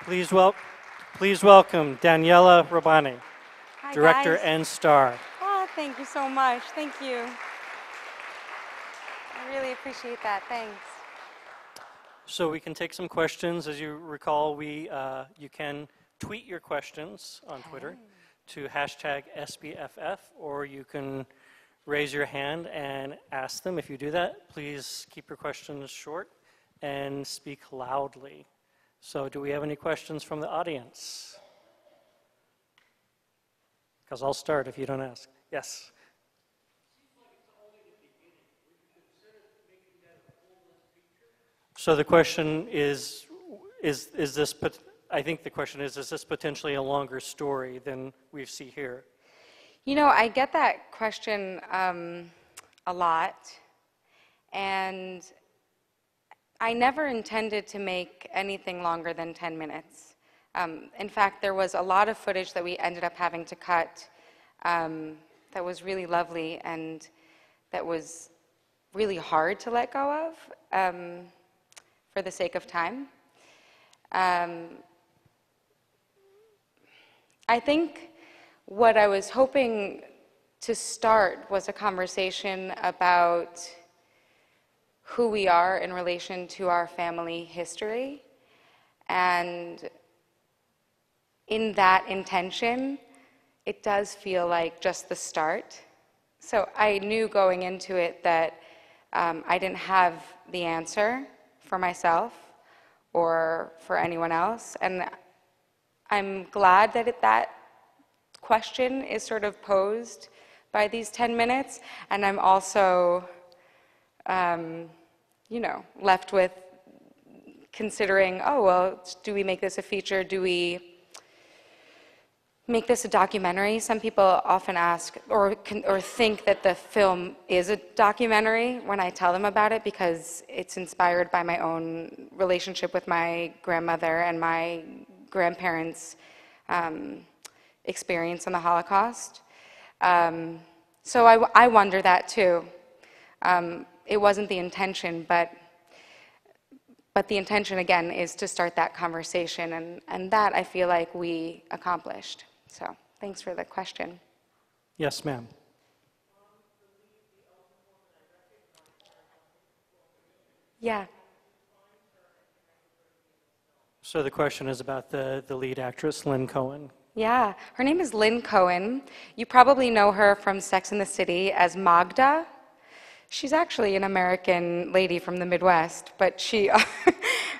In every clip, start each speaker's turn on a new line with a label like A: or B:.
A: Please, please welcome Daniela Robani,
B: Hi,
A: director
B: guys.
A: and star.
B: Oh, thank you so much. Thank you. I really appreciate that. Thanks.
A: So we can take some questions. As you recall, you can tweet your questions on Twitter to hashtag SBFF, or you can raise your hand and ask them. If you do that, please keep your questions short and speak loudly. So do we have any questions from the audience? Because I'll start if you don't ask. Yes. So the question is this, I think the question is this potentially a longer story than we see here?
B: You know, I get that question a lot, and I never intended to make anything longer than 10 minutes. In fact, there was a lot of footage that we ended up having to cut that was really lovely and that was really hard to let go of for the sake of time. I think what I was hoping to start was a conversation about who we are in relation to our family history. And in that intention, it does feel like just the start. So I knew going into it that I didn't have the answer for myself or for anyone else. And I'm glad that that question is sort of posed by these 10 minutes. And I'm also, left with considering, oh, well, do we make this a feature? Do we make this a documentary? Some people often ask or think that the film is a documentary when I tell them about it, because it's inspired by my own relationship with my grandmother and my grandparents' experience in the Holocaust. So I wonder that too. It wasn't the intention, but the intention again is to start that conversation, and that I feel like we accomplished. So thanks for the question.
A: Yes, ma'am.
B: Yeah.
A: So the question is about the lead actress, Lynn Cohen.
B: Yeah, her name is Lynn Cohen. You probably know her from Sex and the City as Magda. She's actually an American lady from the Midwest, but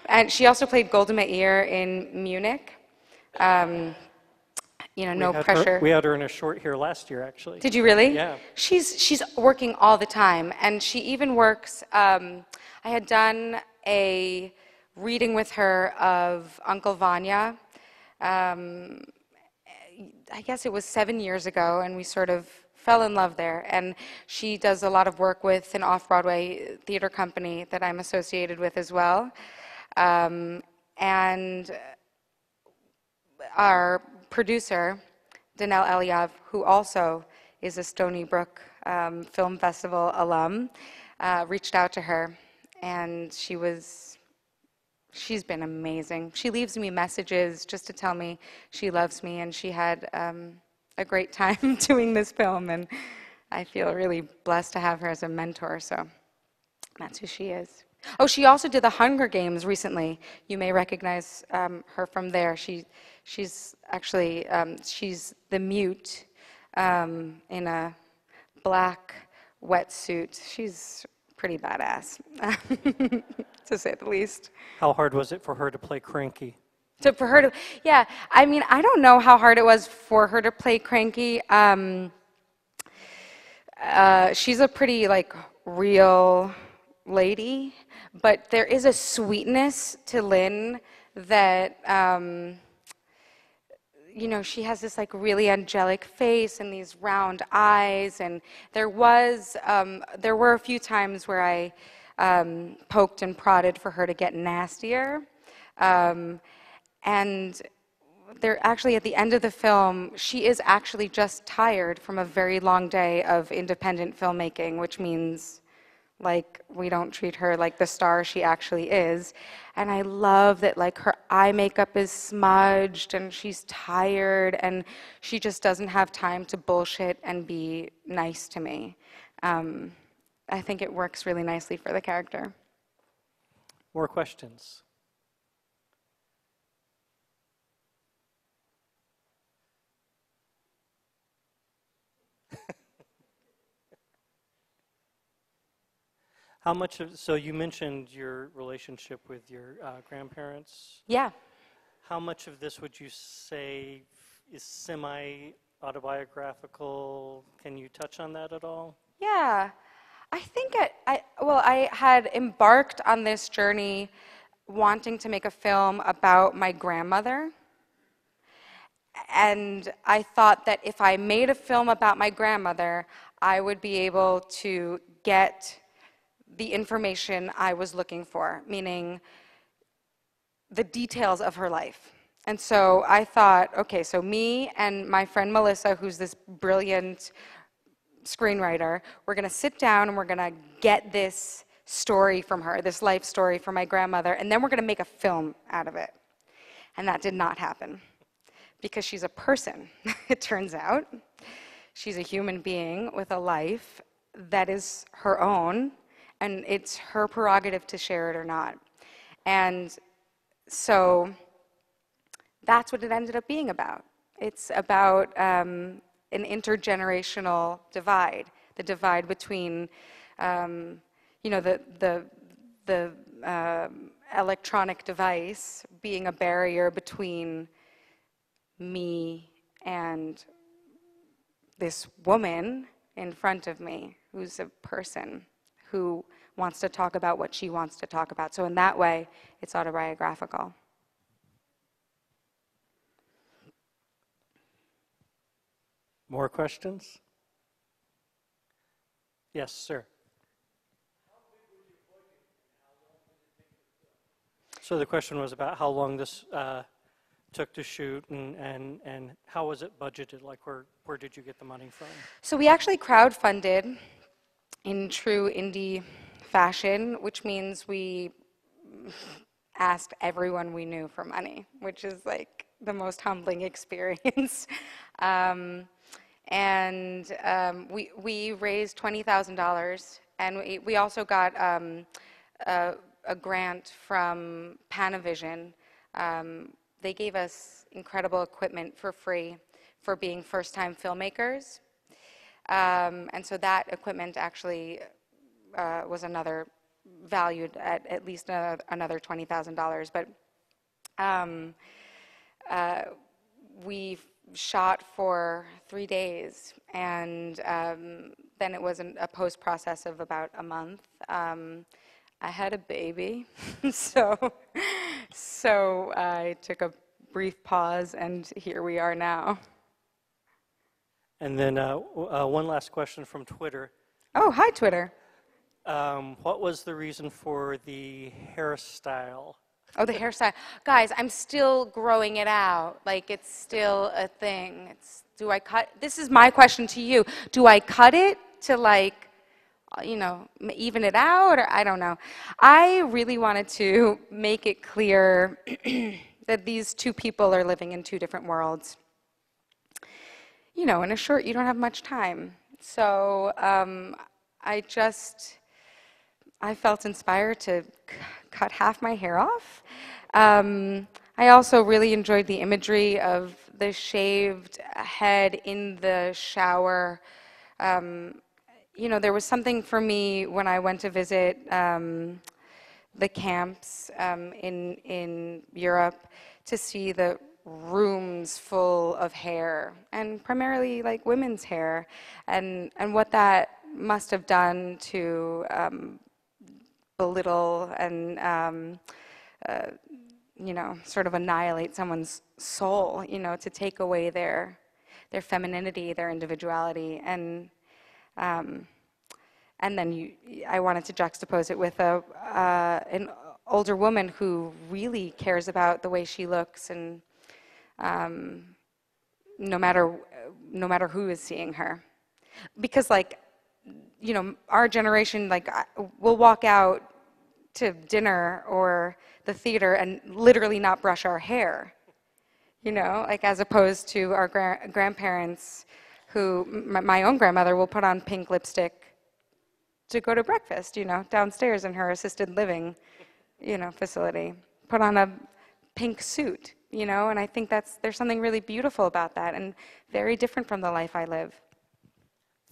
B: and she also played Golda Meir in Munich. No pressure.
A: We had her in a short here last year, actually.
B: Did you really?
A: Yeah.
B: She's working all the time, and she even works. I had done a reading with her of Uncle Vanya. I guess it was 7 years ago, and we sort of fell in love there. And she does a lot of work with an off-Broadway theater company that I'm associated with as well. And our producer, Danelle Eliav, who also is a Stony Brook Film Festival alum, reached out to her, and she's been amazing. She leaves me messages just to tell me she loves me, and she had a great time doing this film, and I feel really blessed to have her as a mentor, so that's who she is. Oh, she also did the Hunger Games recently. You may recognize her from there. She's actually, she's the mute in a black wetsuit. She's pretty badass, to say the least.
A: How hard was it for her to play Cranky?
B: Yeah, I mean, I don't know how hard it was for her to play Cranky. She's a pretty, real lady, but there is a sweetness to Lynn that, she has this, really angelic face and these round eyes, and there were a few times where I poked and prodded for her to get nastier. And they're actually, at the end of the film, she is actually just tired from a very long day of independent filmmaking, which means like we don't treat her like the star she actually is. And I love that like her eye makeup is smudged and she's tired and she just doesn't have time to bullshit and be nice to me. I think it works really nicely for the character.
A: More questions? How much of, so you mentioned your relationship with your grandparents.
B: Yeah.
A: How much of this would you say is semi-autobiographical? Can you touch on that at all?
B: Yeah. I think I had embarked on this journey wanting to make a film about my grandmother. And I thought that if I made a film about my grandmother, I would be able to get the information I was looking for, meaning the details of her life. And so I thought, okay, so me and my friend Melissa, who's this brilliant screenwriter, we're gonna sit down and we're gonna get this story from her, this life story from my grandmother, and then we're gonna make a film out of it. And that did not happen because she's a person, it turns out. She's a human being with a life that is her own, and it's her prerogative to share it or not. And so that's what it ended up being about. It's about an intergenerational divide, the divide between, the electronic device being a barrier between me and this woman in front of me who's a person who wants to talk about what she wants to talk about. So in that way, it's autobiographical.
A: More questions? Yes, sir. So the question was about how long this took to shoot and how was it budgeted? Like where did you get the money from?
B: So we actually crowdfunded in true indie fashion, which means we asked everyone we knew for money, which is like the most humbling experience. We raised $20,000, and we also got a grant from Panavision. They gave us incredible equipment for free for being first-time filmmakers. And so that equipment actually was another valued at least another $20,000. But we shot for 3 days, and then it was a post process of about a month. I had a baby, so I took a brief pause, and here we are now.
A: And then one last question from Twitter.
B: Oh, hi, Twitter.
A: What was the reason for the hairstyle?
B: Oh, the hairstyle. Guys, I'm still growing it out. Like, it's still a thing. Do I cut? This is my question to you. Do I cut it to, like, even it out? Or I don't know. I really wanted to make it clear that these two people are living in two different worlds. In a short, you don't have much time. So I felt inspired to cut half my hair off. I also really enjoyed the imagery of the shaved head in the shower. There was something for me when I went to visit the camps in Europe to see the rooms full of hair, and primarily like women's hair, and what that must have done to belittle and sort of annihilate someone's soul, to take away their femininity, their individuality, and then I wanted to juxtapose it with an older woman who really cares about the way she looks, and no matter who is seeing her, because like our generation, like, we'll walk out to dinner or the theater and literally not brush our hair, like as opposed to our grandparents who, my own grandmother will put on pink lipstick to go to breakfast, downstairs in her assisted living, facility, put on a pink suit, and I think there's something really beautiful about that and very different from the life I live.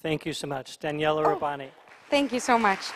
A: Thank you so much. Daniela Rabbani.
B: Thank you so much.